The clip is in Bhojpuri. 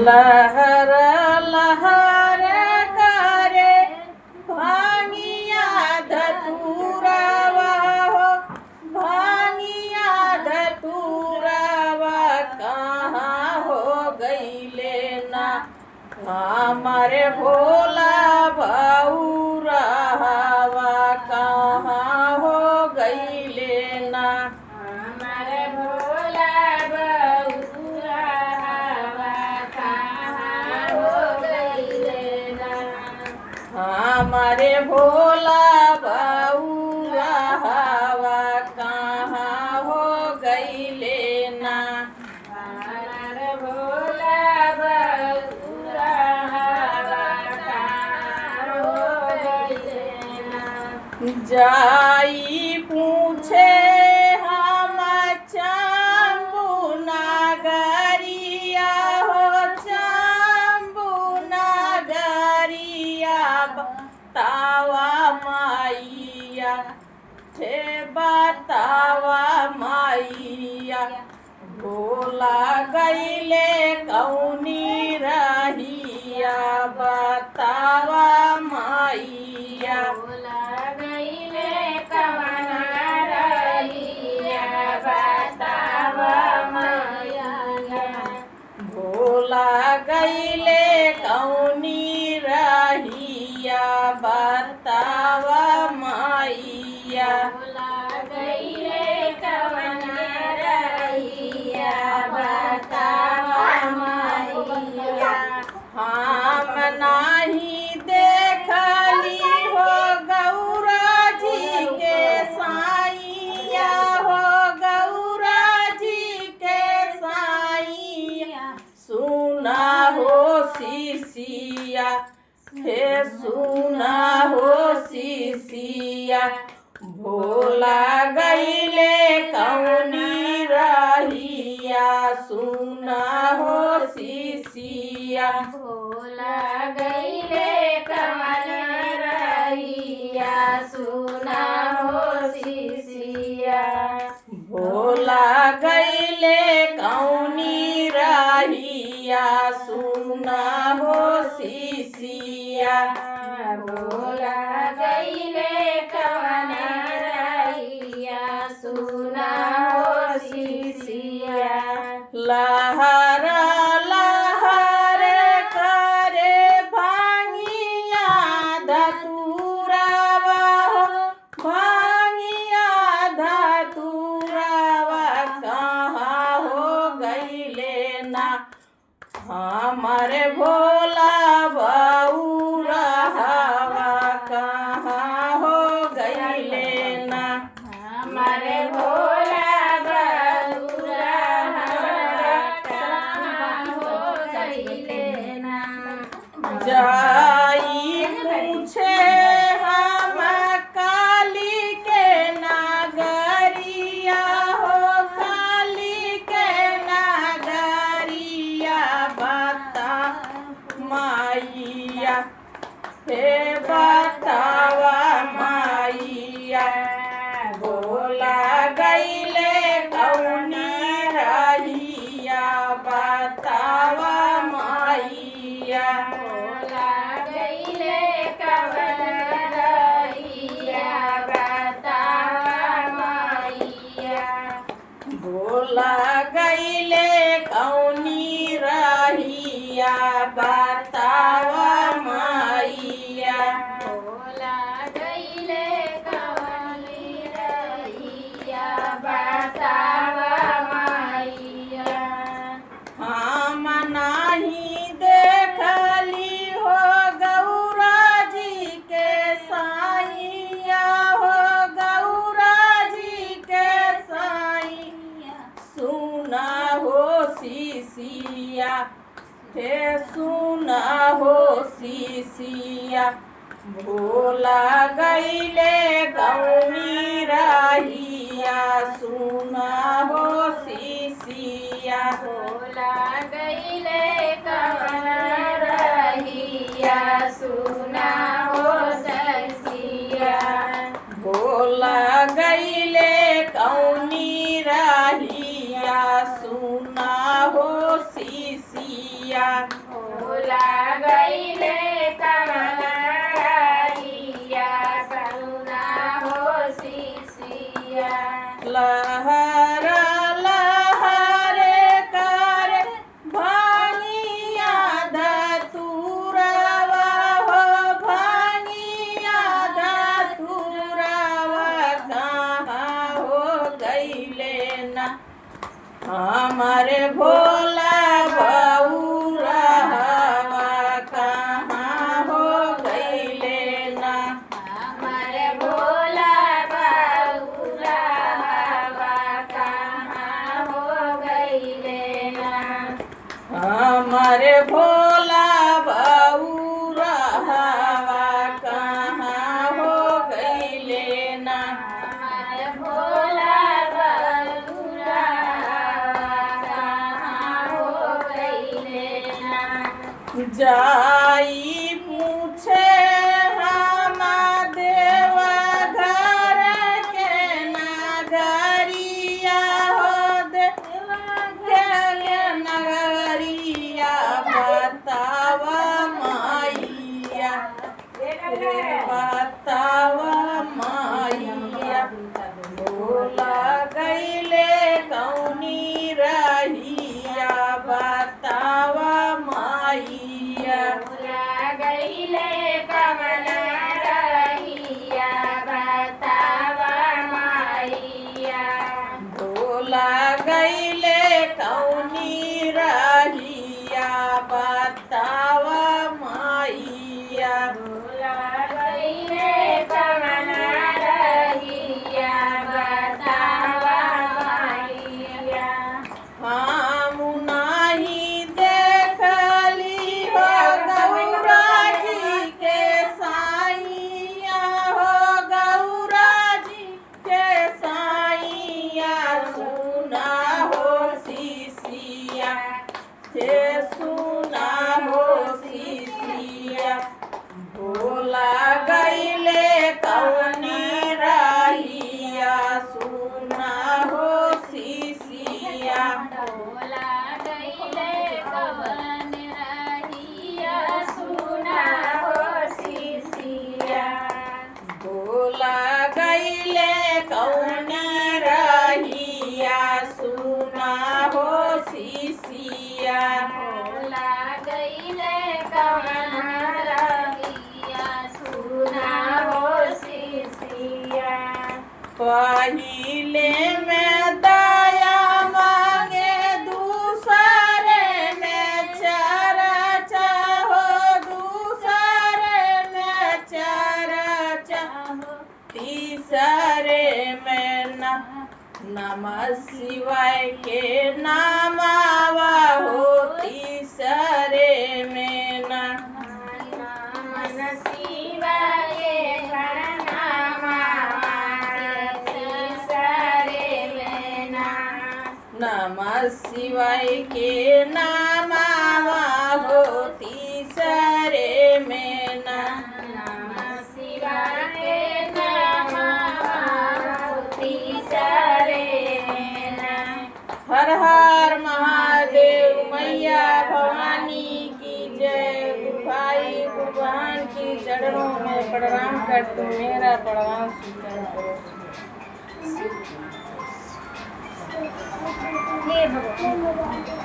लहर लहर करे भांगिया धतूरावा हो, भांगिया धतूरावा कहाँ हो गईले ना हमारे भोला बाऊरावा कहाँ हो गईले ना हमारे भोला बाऊरावा कहाँ हो गईले ना हमारे भोला बाऊरावा कहाँ हो गईले ना हमारे भोला बाऊरावा कहाँ हो गईले ना जाई पूछे हम चंबू नगरिया हो, चंबू नगरिया बतावा माइया थे बतावा माइया भोला गईले कौनी रहिया बतावा माइया भोला गईले कवना रहिया बतावा माया भोला गईले कौनी रहिया बतावा माइया भोला गईले कवना रहिया बतावा माया हम नाही देखली हो गौरा जी के साइया हो, गौरा जी के साइया सुना हो शिशिया हे सुना हो शिशिया भोला गईले कौनी रहिया सुना हो शिशिया भोला गईले कवना रहिया सुना हो शिशिया भोला गईले कौनी रहिया सुना हो शिशिया भोला गईले कवना रहिया सुना हो शिशिया लहर लहर करे भांगिया धतूरावा हो, भांगिया धतूरावा कहाँ हो गईले ना हमारे भोला बाऊरावा कहाँ हो गईले ना हमारे भोला बाऊरावा कहाँ हो गईले ना जाई पूछे हम काली के नगरिया हो, काली के नगरिया बता माइया हे बतावा माइया भोला गईले कौनी रहिया बतावा माइया भोला गईले कवना रहिया बतावा माइया भोला गईले कौनी रहिया बतावा माइया भोला गईले कवनी रहिया बतावा माइया हम नाही देखली हो गौरा जी के साइया हो, गौरा जी के साइया सुना हो शिशिया हे सुना हो शिशिया भोला गईले कौनी रहिया सुना हो शिशिया भोला गईले कवना रहिया सुना हो शिशिया भोला गईले कौनी रहिया सुना हो शीशिया भोला गईले कवन रहिया सुना हो शिशिया लहर लहरे करे भांगिया धतुरवा हो भांगिया धतुरवा कहाँ हो गईले ना हमारे भोला बउरहवा कहाँ हो गईले ना हमारे भोला बाबूला हवा कहाँ हो गईले ना हमारे भोला बउरहवा कहाँ हो गईले ना हमारे भोला बाबूला हवा कहाँ हो गईले ना जाई पूछे हम देवा घर के नगरिया हो देवा के नगरिया बतावा माइया बतावा माइया भोला गईले कौनी रहिया बतावा माइया भोला गईले कवन रहिया बतावा माइया भोला गईले कौनी रहिया बतावा माइया भोला गईले कवन रहिया बतावा माइया हम नाही देखली हो गौरा जी के साइया हो गौरा जी के साइया सुना हो शिशिया हे सुना हो शिशिया भोला गईले कौनी रहिया सुना हो शिशिया भोला गईले कवन रहिया सुना हो शिशिया भोला गईले कौनी रहिया सुना हो शिशिया भोला गईले कवन रहिया सुना हो शिशिया पहिले में दया मांगे दूसरे में चर्चा हो दूसरे में चर्चा तीसरे में नमः शिवाय के नामावा हो तीसरे में मन शिवाय नमः शिवाय के नामावा हो तीसरे में नमः शिवाय तीसरे हर हर महादेव मैया भवानी की जय भाई भगवान की चरणों में प्रणाम कर तुम मेरा प्रणाम स्वीकार करो।